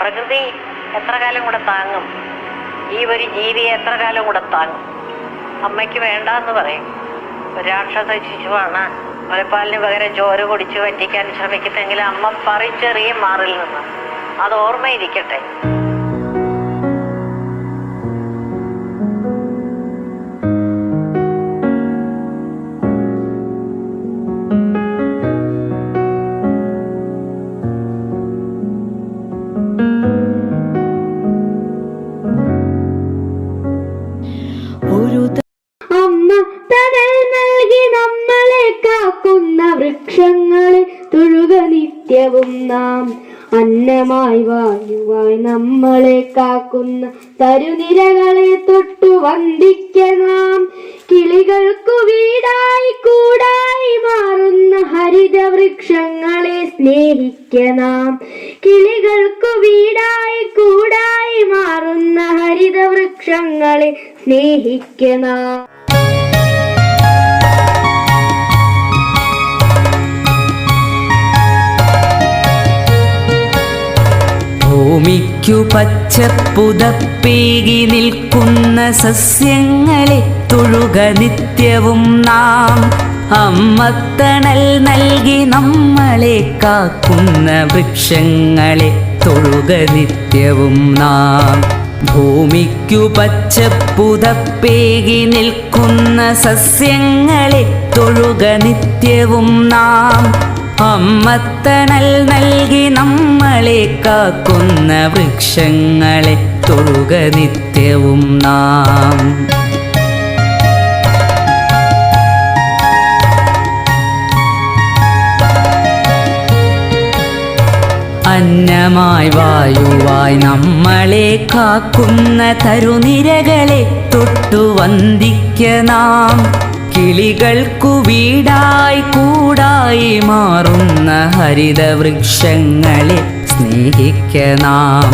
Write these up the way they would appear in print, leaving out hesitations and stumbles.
പ്രകൃതി എത്ര കാലം കൂടെ താങ്ങും? ഈ ഒരു ജീവിയെ എത്ര കാലം കൂടെ താങ്ങും? അമ്മയ്ക്ക് വേണ്ടെന്ന് പറയും. ഒരു രാക്ഷസ ശിശുവാണ്, മുലപ്പാലിന് പകരം ചോര കുടിച്ച് പറ്റിക്കാൻ ശ്രമിക്കുന്നെങ്കിൽ അമ്മ പറിച്ചെറിയും മാറിൽ നിന്ന്. അത് ഓർമ്മയിരിക്കട്ടെ. വൃക്ഷങ്ങളെ തൊഴുക നിത്യവും നാം. അന്നമായി വായുവായി നമ്മളെ കാക്കുന്ന തരുനിരകളെ തൊട്ടു വന്ദിക്ക നാം. കിളികൾക്കു വീടായി കൂടായി മാറുന്ന ഹരിത വൃക്ഷങ്ങളെ സ്നേഹിക്ക നാം. കിളികൾക്കു വീടായി കൂടായി മാറുന്ന ഹരിത വൃക്ഷങ്ങളെ സ്നേഹിക്ക നാം. ഭൂമിക്കു പച്ചപ്പുതപ്പേകി നിൽക്കുന്ന സസ്യങ്ങളെ തൊഴുക നിത്യവും നാം. അമ്മത്തണൽ നൽകി നമ്മളെ കാക്കുന്ന വൃക്ഷങ്ങളെ തൊഴുക നിത്യവും നാം. ഭൂമിക്കു പച്ചപ്പുതപ്പേകി നിൽക്കുന്ന സസ്യങ്ങളെ തൊഴുക നിത്യവും നാം. അമ്മത്തണൽ നൽകി നമ്മളെ കാക്കുന്ന വൃക്ഷങ്ങളെ തൊഴുക നിത്യവും നാം. അന്നമായി വായുവായി നമ്മളെ കാക്കുന്ന തരുനിരകളെ തൊട്ടു വന്ദിക്ക നാം. കിളികൾക്കു വീടായി കൂടായി മാറുന്ന ഹരിത വൃക്ഷങ്ങളെ സ്നേഹിക്ക നാം.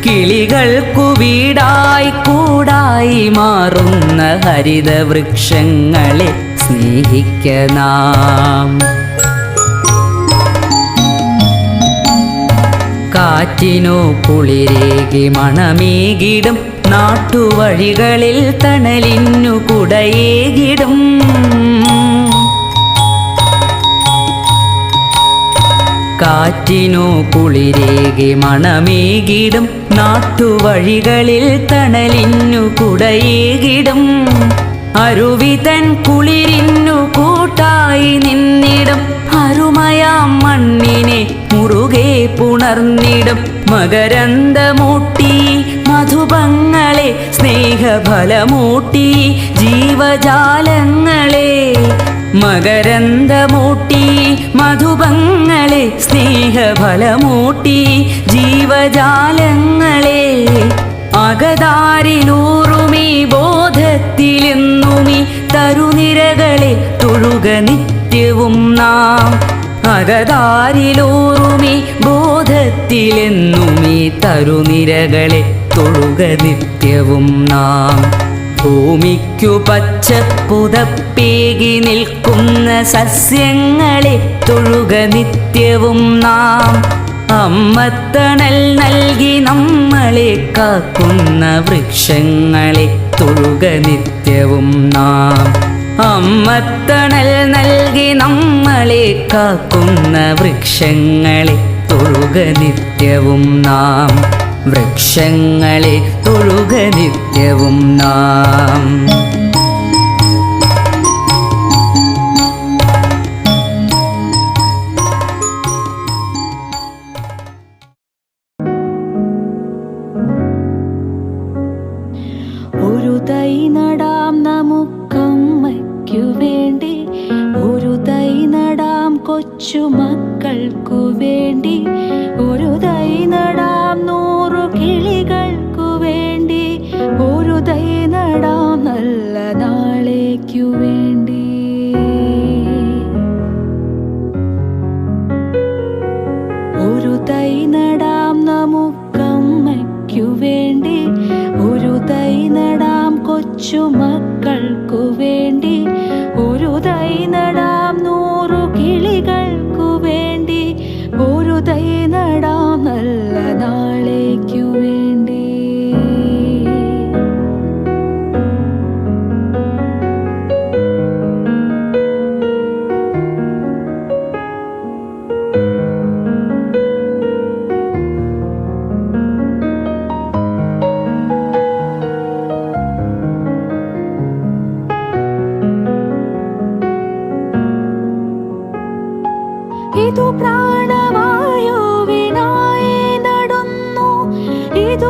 കിളികൾക്കു വീടായി കൂടായി മാറുന്ന ഹരിത വൃക്ഷങ്ങളെ സ്നേഹിക്ക നാം. കാറ്റിനു കുളിരേകി മണമേകിടും നാട്ടുവഴികളിൽ തണലിന്നു കുടയേകിടും. കാറ്റിനു കുളിരേകി മണമേകിടും നാട്ടുവഴികളിൽ തണലിന്നു കുടയേകിടും. അരുവിതൻ കുളിരിന്നു കൂട്ടായി നിന്നിടും. അരുമയാം മണ്ണിനെ മുറുകെ പുണർന്നിടും. മകരന്ദമൂട്ടി മധുപങ്ങളെ സ്നേഹഫലമൂട്ടി ജീവജാലങ്ങളെ. മകരന്ദമൂട്ടി മധുപങ്ങളെ സ്നേഹഫലമൂട്ടി ജീവജാലങ്ങളെ. അകതാരിലൂറുമീ ബോധത്തിലെന്നുമീ തരുനിരകളെ തൊഴുക നിത്യവും നാം. അകതാരിലൂറുമീ ബോധത്തിലെന്നുമീ തരുനിരകളെ തൊഴുക നിത്യവും നാം. ഭൂമിക്കു പച്ചപ്പുതപ്പേകി നിൽക്കുന്ന സസ്യങ്ങളെ തൊഴുക നിത്യവും നാം. അമ്മത്തണൽ നൽകി നമ്മളെ കാക്കുന്ന വൃക്ഷങ്ങളെ തൊഴുക നിത്യവും നാം. അമ്മത്തണൽ നൽകി നമ്മളെ കാക്കുന്ന വൃക്ഷങ്ങളെ തൊഴുക നിത്യവും നാം. വൃക്ഷങ്ങളെ തൊഴുക നിത്യവും നാം. ഒരു തൈ നടാം നമുക്കമ്മയ്ക്കു വേണ്ടി. ഒരു തൈ നടാം കൊച്ചുമക്കൾക്കു വേണ്ടി. ഒരു തൈ നടാം 100 കിളികൾക്കു വേണ്ടി. ഒരു തൈ നടാം നല്ല നാളേക്കു വേണ്ടി. ഒരു തൈ നടാം നമുക്കമ്മയ്ക്കു വേണ്ടി. ഒരു തൈ നടാം കൊച്ചുമക്കൾക്കു വേണ്ടി. ഒരു തൈ നടാം 100 കിളികൾക്കു വേണ്ടി. ഒരു തൈ നടാം നല്ല നാളേക്കു ഏതു